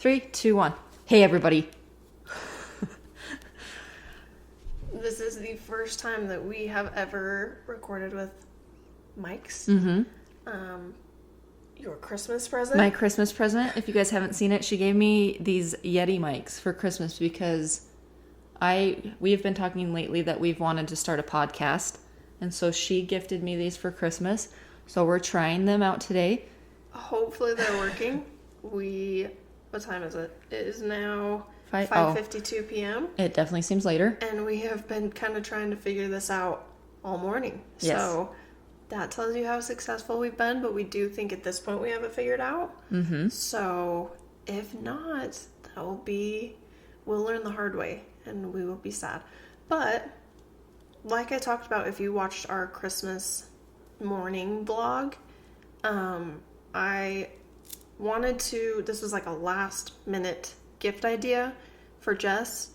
3, 2, 1. Hey, everybody. This is the first time that we have ever recorded with mics. Mm-hmm. Your Christmas present? My Christmas present. If you guys haven't seen it, she gave me these Yeti mics for Christmas because we have been talking lately that we've wanted to start a podcast. And so she gifted me these for Christmas. So we're trying them out today. Hopefully they're working. What time is it? It is now 5:52 p.m. It definitely seems later. And we have been kind of trying to figure this out all morning. Yes. So that tells you how successful we've been, but we do think at this point we have it figured out. Mm-hmm. So if not, we'll learn the hard way and we will be sad. But like I talked about, if you watched our Christmas morning vlog, this was like a last minute gift idea for Jess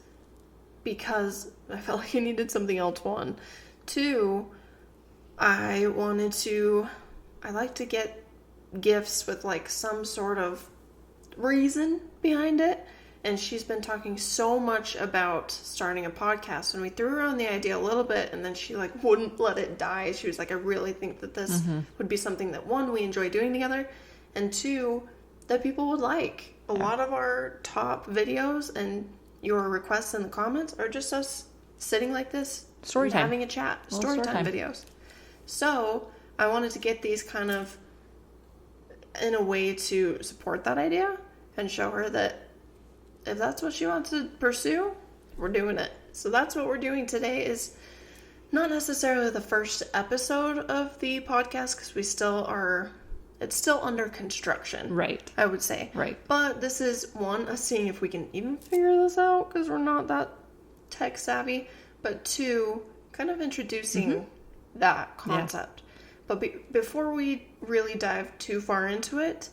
because I felt like I needed something else. 1, 2, I like to get gifts with like some sort of reason behind it. And she's been talking so much about starting a podcast, and we threw around the idea a little bit, and then she like wouldn't let it die. She was like, I really think that this would be something that 1, we enjoy doing together, and 2, that people would like. A lot of our top videos and your requests in the comments are just us sitting like this, Story time. having a chat, story time videos. So I wanted to get these kind of in a way to support that idea and show her that if that's what she wants to pursue, we're doing it. So that's what we're doing today. Is not necessarily the first episode of the podcast because it's still under construction. Right. I would say. Right. But this is us seeing if we can even figure this out because we're not that tech savvy. But 2, kind of introducing that concept. Yeah. But before we really dive too far into it,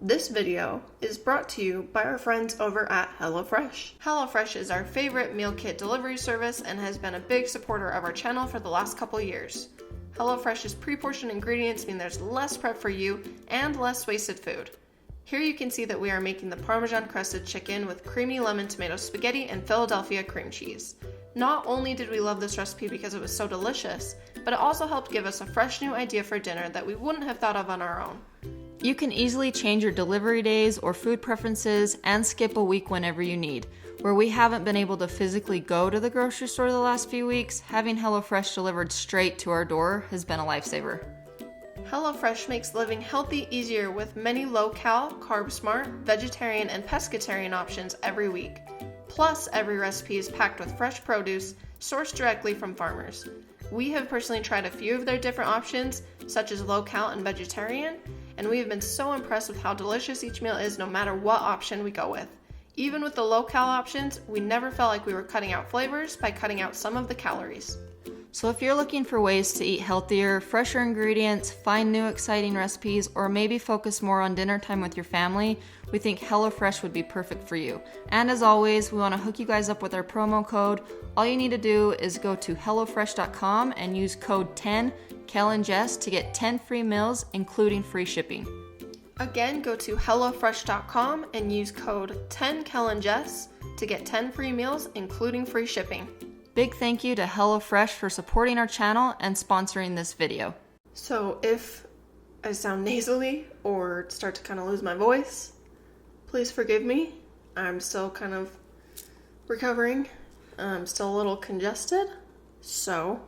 this video is brought to you by our friends over at HelloFresh. HelloFresh is our favorite meal kit delivery service and has been a big supporter of our channel for the last couple years. HelloFresh's pre-portioned ingredients mean there's less prep for you and less wasted food. Here you can see that we are making the Parmesan crusted chicken with creamy lemon tomato spaghetti and Philadelphia cream cheese. Not only did we love this recipe because it was so delicious, but it also helped give us a fresh new idea for dinner that we wouldn't have thought of on our own. You can easily change your delivery days or food preferences and skip a week whenever you need. Where we haven't been able to physically go to the grocery store the last few weeks, having HelloFresh delivered straight to our door has been a lifesaver. HelloFresh makes living healthy easier with many low-cal, carb-smart, vegetarian, and pescatarian options every week. Plus, every recipe is packed with fresh produce sourced directly from farmers. We have personally tried a few of their different options, such as low-cal and vegetarian, and we have been so impressed with how delicious each meal is no matter what option we go with. Even with the low-cal options, we never felt like we were cutting out flavors by cutting out some of the calories. So if you're looking for ways to eat healthier, fresher ingredients, find new exciting recipes, or maybe focus more on dinner time with your family, we think HelloFresh would be perfect for you. And as always, we want to hook you guys up with our promo code. All you need to do is go to HelloFresh.com and use code 10 Kale and Jess to get 10 free meals, including free shipping. Again, go to HelloFresh.com and use code 10 Kale and Jess to get 10 free meals, including free shipping. Big thank you to HelloFresh for supporting our channel and sponsoring this video. So if I sound nasally or start to kind of lose my voice, please forgive me. I'm still kind of recovering. I'm still a little congested, so...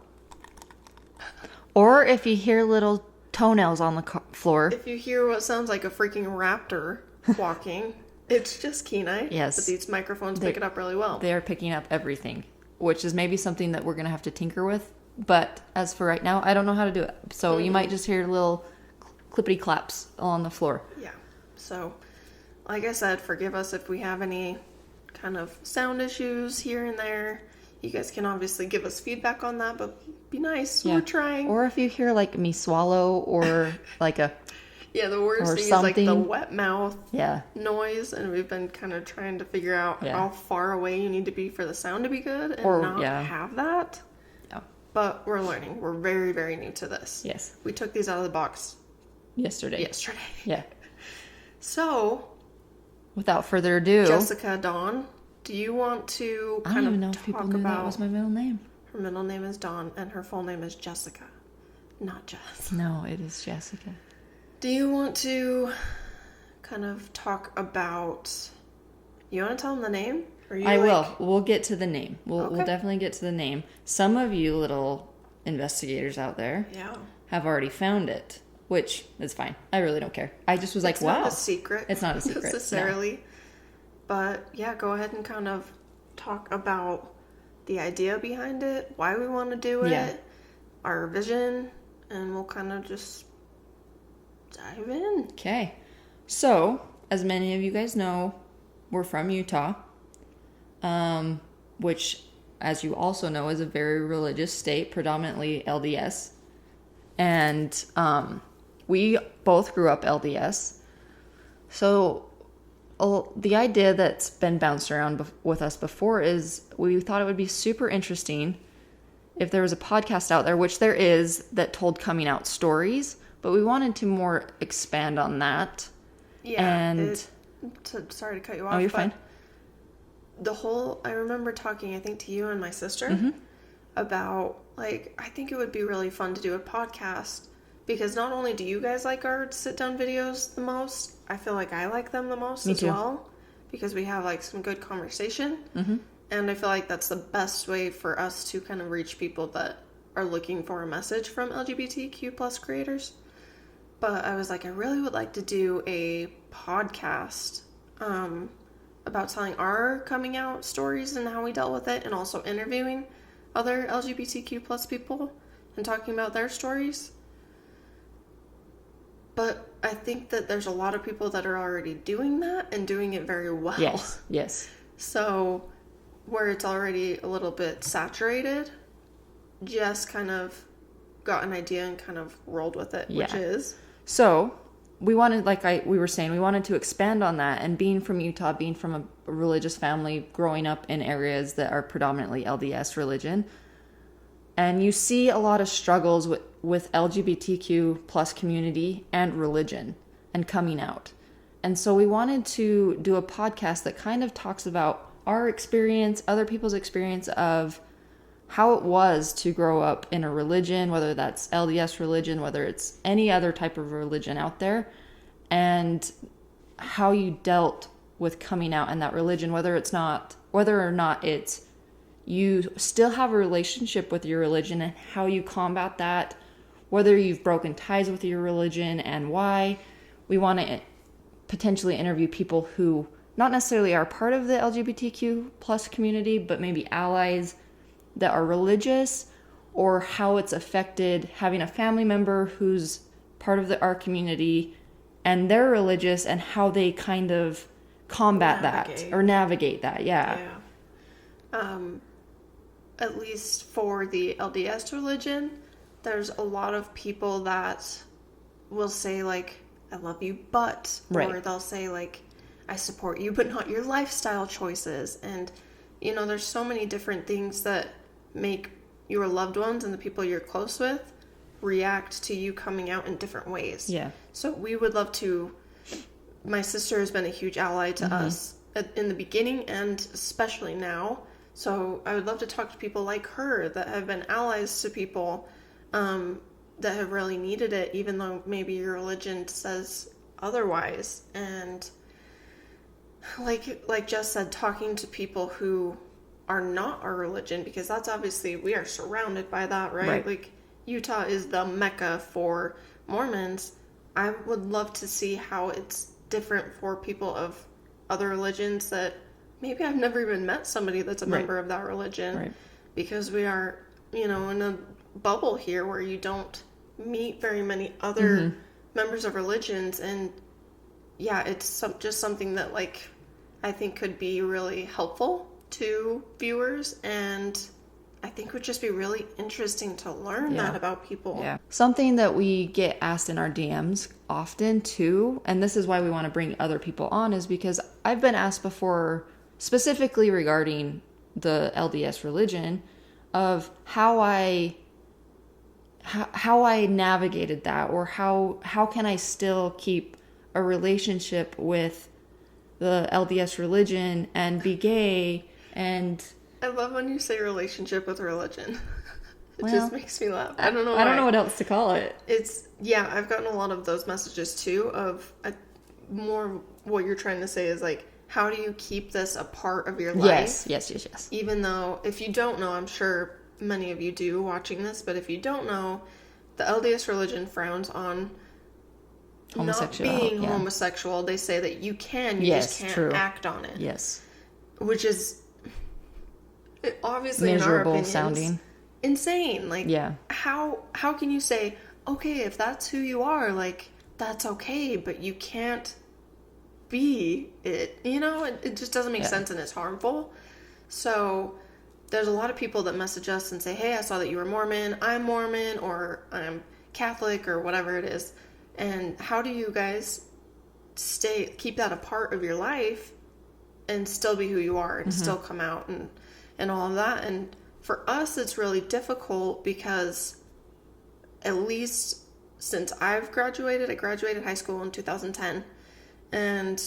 Or if you hear little toenails on the floor. If you hear what sounds like a freaking raptor walking, it's just Kenai. Yes. But these microphones pick it up really well. They are picking up everything, which is maybe something that we're going to have to tinker with. But as for right now, I don't know how to do it. So you might just hear little clippity claps on the floor. Yeah. So, like I said, forgive us if we have any kind of sound issues here and there. You guys can obviously give us feedback on that, but be nice. Yeah. We're trying. Or if you hear like me swallow or like a... Yeah, the worst thing is like the wet mouth noise, and we've been kind of trying to figure out how far away you need to be for the sound to be good and not have that. Yeah. But we're learning. We're very, very new to this. Yes. We took these out of the box yesterday. Yeah. So, without further ado, Jessica Dawn, do you want to I don't even know if people knew that was my middle name. Her middle name is Dawn, and her full name is Jessica, not Jess. No, it is Jessica. Do you want to kind of talk about... You want to tell them the name? I will. We'll get to the name. We'll definitely get to the name. Some of you little investigators out there have already found it, which is fine. I really don't care. I just was like, wow. It's not a secret. It's not a secret. Necessarily. No. But yeah, go ahead and kind of talk about the idea behind it, why we want to do it, our vision, and we'll kind of just dive in. Okay. So, as many of you guys know, we're from Utah, which, as you also know, is a very religious state, predominantly LDS. And we both grew up LDS. So the idea that's been bounced around with us before is we thought it would be super interesting if there was a podcast out there, which there is, that told coming out stories, but we wanted to more expand on that. Yeah. And sorry to cut you off. Oh, you're fine. I remember talking, I think, to you and my sister about, like, I think it would be really fun to do a podcast because not only do you guys like our sit-down videos the most, I feel like I like them the most as well because we have, like, some good conversation. Mm-hmm. And I feel like that's the best way for us to kind of reach people that are looking for a message from LGBTQ plus creators. But I was like, I really would like to do a podcast about telling our coming out stories and how we dealt with it, and also interviewing other LGBTQ plus people and talking about their stories. But I think that there's a lot of people that are already doing that and doing it very well. Yes. So where it's already a little bit saturated, Jess kind of got an idea and kind of rolled with it, which is... So we wanted, we were saying, we wanted to expand on that, and being from Utah, being from a religious family, growing up in areas that are predominantly LDS religion, and you see a lot of struggles with LGBTQ plus community and religion and coming out. And so we wanted to do a podcast that kind of talks about our experience, other people's experience of how it was to grow up in a religion, whether that's LDS religion, whether it's any other type of religion out there, and how you dealt with coming out in that religion, whether or not it's you still have a relationship with your religion and how you combat that, whether you've broken ties with your religion and why. We want to potentially interview people who not necessarily are part of the LGBTQ plus community, but maybe allies that are religious, or how it's affected having a family member who's part of our community and they're religious, and how they kind of combat that or navigate that. At least for the LDS religion, there's a lot of people that will say, like, I love you, but, or they'll say, like, I support you, but not your lifestyle choices. And, you know, there's so many different things that make your loved ones and the people you're close with react to you coming out in different ways. Yeah. So we would love to... My sister has been a huge ally to us in the beginning and especially now. So I would love to talk to people like her that have been allies to people that have really needed it, even though maybe your religion says otherwise. And like Jess said, talking to people who are not our religion, because that's obviously, we are surrounded by that, right? Like, Utah is the mecca for Mormons. I would love to see how it's different for people of other religions that maybe I've never even met somebody that's a member of that religion, because we are, you know, in a bubble here where you don't meet very many other members of religions. And yeah, it's just something that, like, I think could be really helpful to viewers, and I think would just be really interesting to learn that about people. Yeah. Something that we get asked in our DMs often too, and this is why we want to bring other people on, is because I've been asked before, specifically regarding the LDS religion, of how I navigated that, or how can I still keep a relationship with the LDS religion and be gay. And I love when you say relationship with religion. It well, just makes me laugh. I don't know I don't know what else to call it. I've gotten a lot of those messages too of more what you're trying to say is like, how do you keep this a part of your life? Yes. Even though, if you don't know, I'm sure many of you do watching this, but if you don't know, the LDS religion frowns on not being homosexual. They say that you just can't act on it. Yes. Which is obviously, miserable in our opinions, sounding. Insane. Like, how can you say, okay, if that's who you are, like, that's okay, but you can't be it, it just doesn't make sense, and it's harmful. So there's a lot of people that message us and say, hey, I saw that you were Mormon, I'm Mormon, or I'm Catholic, or whatever it is, and how do you guys keep that a part of your life and still be who you are and still come out and all of that? And for us, it's really difficult because, at least since I graduated high school in 2010, and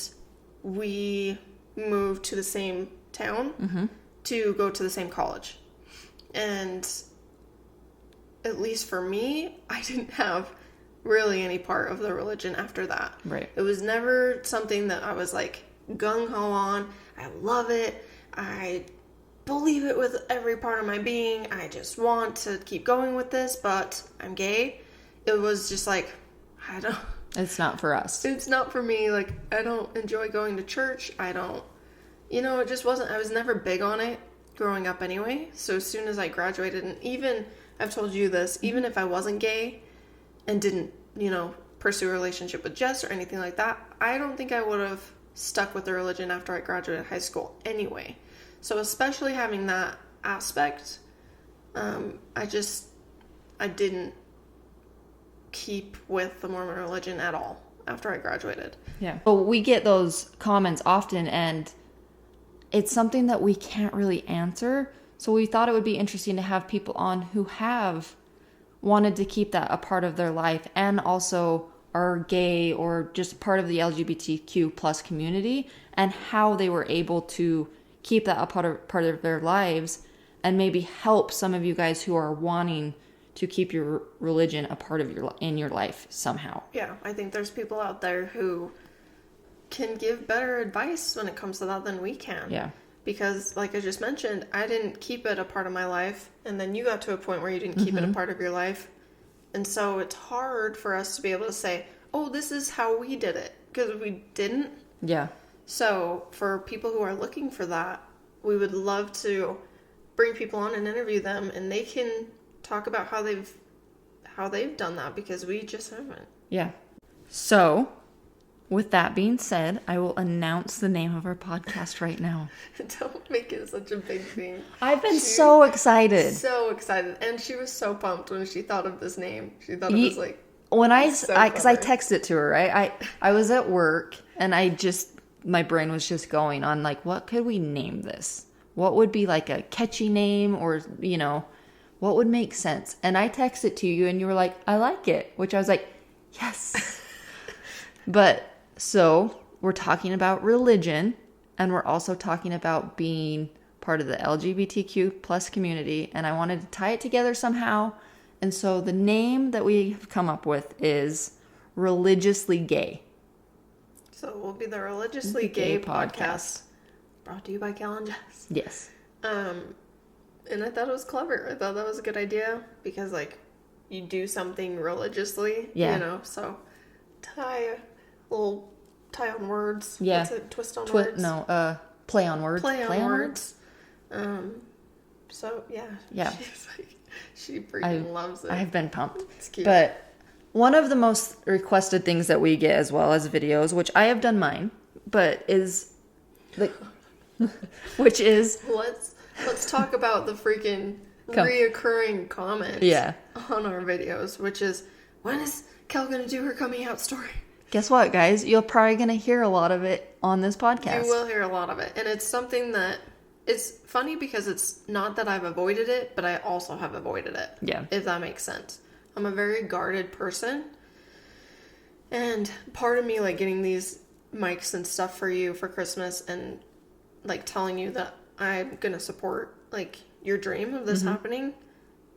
we moved to the same town to go to the same college. And at least for me, I didn't have really any part of the religion after that. Right. It was never something that I was like gung-ho on. I love it. I believe it with every part of my being. I just want to keep going with this, but I'm gay. It was just like, it's not for us. It's not for me. Like, I don't enjoy going to church. It just wasn't, I was never big on it growing up anyway. So as soon as I graduated, and even, I've told you this, even if I wasn't gay and didn't, pursue a relationship with Jess or anything like that, I don't think I would have stuck with the religion after I graduated high school anyway. So especially having that aspect, I didn't keep with the Mormon religion at all after I graduated. Yeah. Well, we get those comments often, and it's something that we can't really answer. So we thought it would be interesting to have people on who have wanted to keep that a part of their life and also are gay or just part of the LGBTQ plus community, and how they were able to keep that a part of their lives, and maybe help some of you guys who are wanting to keep your religion a part of your life somehow. Yeah, I think there's people out there who can give better advice when it comes to that than we can. Yeah. Because, like I just mentioned, I didn't keep it a part of my life, and then you got to a point where you didn't keep it a part of your life. And so it's hard for us to be able to say, oh, this is how we did it, because we didn't. Yeah. So for people who are looking for that, we would love to bring people on and interview them, and they can talk about how they've done that, because we just haven't. Yeah. So, with that being said, I will announce the name of our podcast right now. Don't make it such a big thing. I've been so excited. So excited. And she was so pumped when she thought of this name. She thought it was like... Because I texted it to her, right? I was at work, and my brain was just going on, like, what could we name this? What would be like a catchy name, or, what would make sense? And I texted to you, and you were like, I like it. Which I was like, yes. But, so, we're talking about religion, and we're also talking about being part of the LGBTQ plus community, and I wanted to tie it together somehow. And so the name that we've come up with is Religiously Gay. So we'll be the Religiously Gay podcast. Brought to you by Kale and Jess. Yes. And I thought it was clever. I thought that was a good idea, because, like, you do something religiously, so tie on words. Yeah. What's it? Twist on words? No, play on words. Play on words. So, yeah. Yeah. She freaking loves it. I've been pumped. It's cute. But one of the most requested things that we get, as well as videos, which I have done mine, but is which is... Let's talk about the freaking reoccurring comments on our videos, which is, when is Kel going to do her coming out story? Guess what, guys? You're probably going to hear a lot of it on this podcast. You will hear a lot of it. And it's something that... It's funny because it's not that I've avoided it, but I also have avoided it. Yeah. If that makes sense. I'm a very guarded person. And part of me, like, getting these mics and stuff for you for Christmas and like telling you that I'm gonna support like your dream of this happening.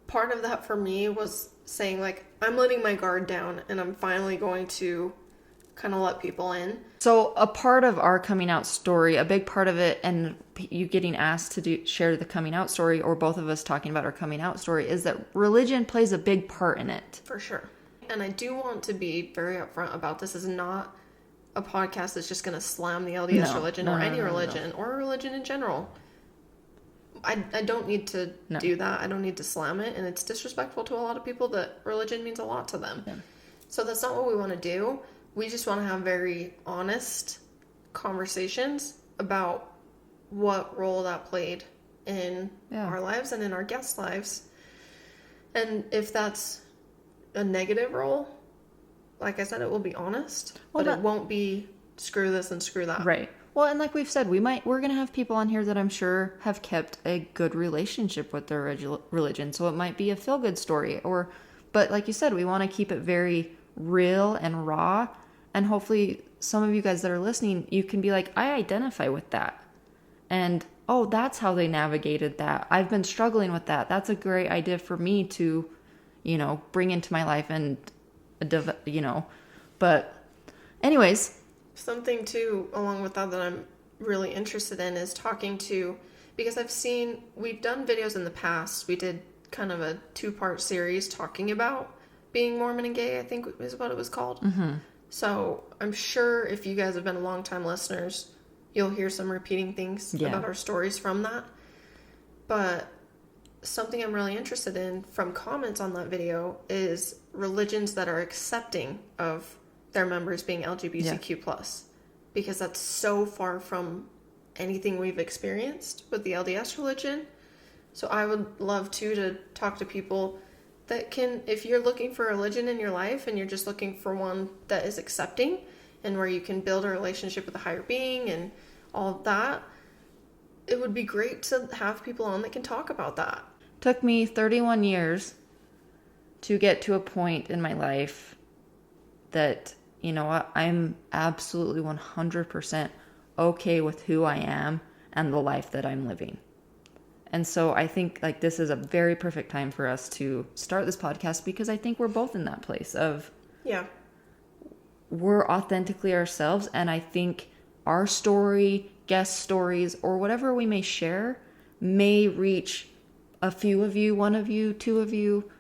Part of that for me was saying like, I'm letting my guard down and I'm finally going to kind of let people in. So a part of our coming out story, a big part of it, and you getting asked to share the coming out story, or both of us talking about our coming out story, is that religion plays a big part in it. For sure. And I do want to be very upfront about this. Is not a podcast that's just going to slam the LDS religion or any religion or religion in general. I don't need to do that. I don't need to slam it. And it's disrespectful to a lot of people that religion means a lot to them. Yeah. So that's not what we want to do. We just want to have very honest conversations about what role that played in our lives and in our guests' lives. And if that's a negative role, like I said, it will be honest, but it won't be screw this and screw that. Right. Well, and like we've said, we're going to have people on here that I'm sure have kept a good relationship with their religion. So it might be a feel-good story, but like you said, we want to keep it very real and raw. And hopefully some of you guys that are listening, you can be like, I identify with that. And, oh, that's how they navigated that. I've been struggling with that. That's a great idea for me to, bring into my life and, but anyways. Something too, along with that I'm really interested in is talking to, because we've done videos in the past. We did kind of a 2-part series talking about being Mormon and gay, I think is what it was called. Mm-hmm. So I'm sure if you guys have been long-time listeners, you'll hear some repeating things about our stories from that. But something I'm really interested in from comments on that video is religions that are accepting of their members being LGBTQ plus, because that's so far from anything we've experienced with the LDS religion. So I would love to talk to people that can, if you're looking for a religion in your life and you're just looking for one that is accepting and where you can build a relationship with a higher being and all of that, it would be great to have people on that can talk about that. Took me 31 years to get to a point in my life that, I'm absolutely 100% okay with who I am and the life that I'm living. And so I think like this is a very perfect time for us to start this podcast, because I think we're both in that place of, we're authentically ourselves. And I think our story, guest stories, or whatever we may share may reach a few of you, one of you, two of you,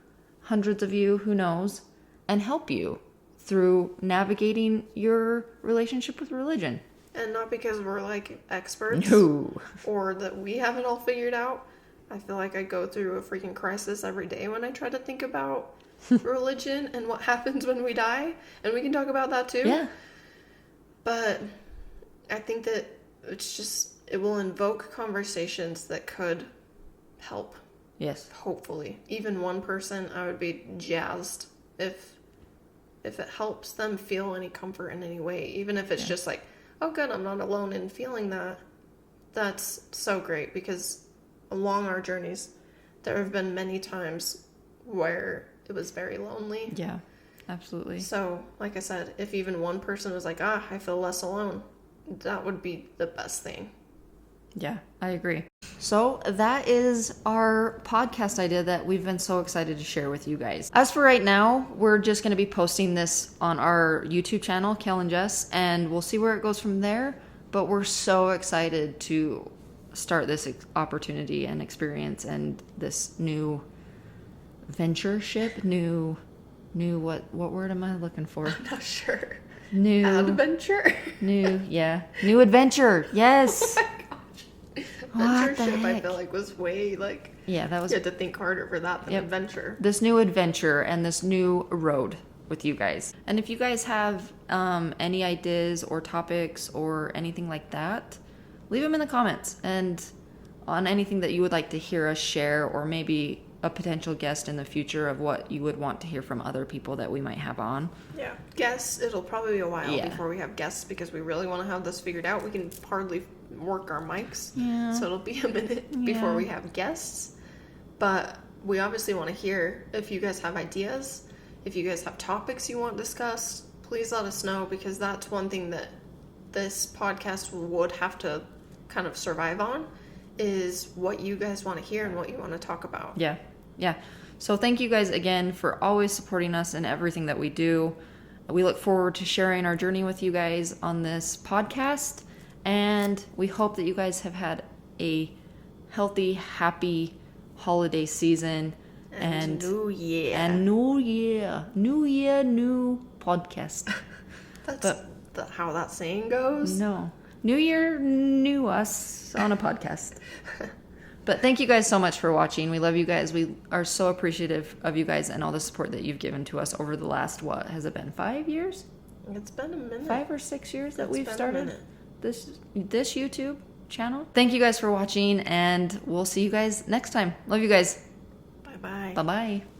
hundreds of you, who knows, and help you through navigating your relationship with religion. And not because we're like experts or that we have it all figured out. I feel like I go through a freaking crisis every day when I try to think about religion and what happens when we die. And we can talk about that too. Yeah. But I think that it will invoke conversations that could help. Yes. Hopefully. Even one person, I would be jazzed if it helps them feel any comfort in any way. Even if it's just like, oh good, I'm not alone in feeling that. That's so great, because along our journeys, there have been many times where it was very lonely. Yeah, absolutely. So, like I said, if even one person was like, I feel less alone, that would be the best thing. Yeah, I agree. So that is our podcast idea that we've been so excited to share with you guys. As for right now, we're just going to be posting this on our YouTube channel, Kale and Jess, and we'll see where it goes from there. But we're so excited to start this opportunity and experience and this new ventureship, new what word am I looking for? I'm not sure. New adventure. New adventure. Yes. Ventureship, I feel like, was way like... Yeah, that was... You had to think harder for that than adventure. This new adventure and this new road with you guys. And if you guys have any ideas or topics or anything like that, leave them in the comments. And on anything that you would like to hear us share, or maybe a potential guest in the future of what you would want to hear from other people that we might have on. Yeah. Guests, it'll probably be a while before we have guests, because we really want to have this figured out. We can hardly work our mics. Yeah. So it'll be a minute before we have guests. But we obviously want to hear if you guys have ideas, if you guys have topics you want discussed, please let us know, because that's one thing that this podcast would have to kind of survive on is what you guys want to hear and what you want to talk about. Yeah. So thank you guys again for always supporting us in everything that we do. We look forward to sharing our journey with you guys on this podcast, and we hope that you guys have had a healthy, happy holiday season and New Year. And New Year, new podcast. That's how that saying goes. No. New Year, new us on a podcast. But thank you guys so much for watching. We love you guys. We are so appreciative of you guys and all the support that you've given to us over the last, what, has it been 5 years? It's been a minute. 5 or 6 years that we've been a started minute. this YouTube channel. Thank you guys for watching, and we'll see you guys next time. Love you guys. Bye-bye. Bye-bye.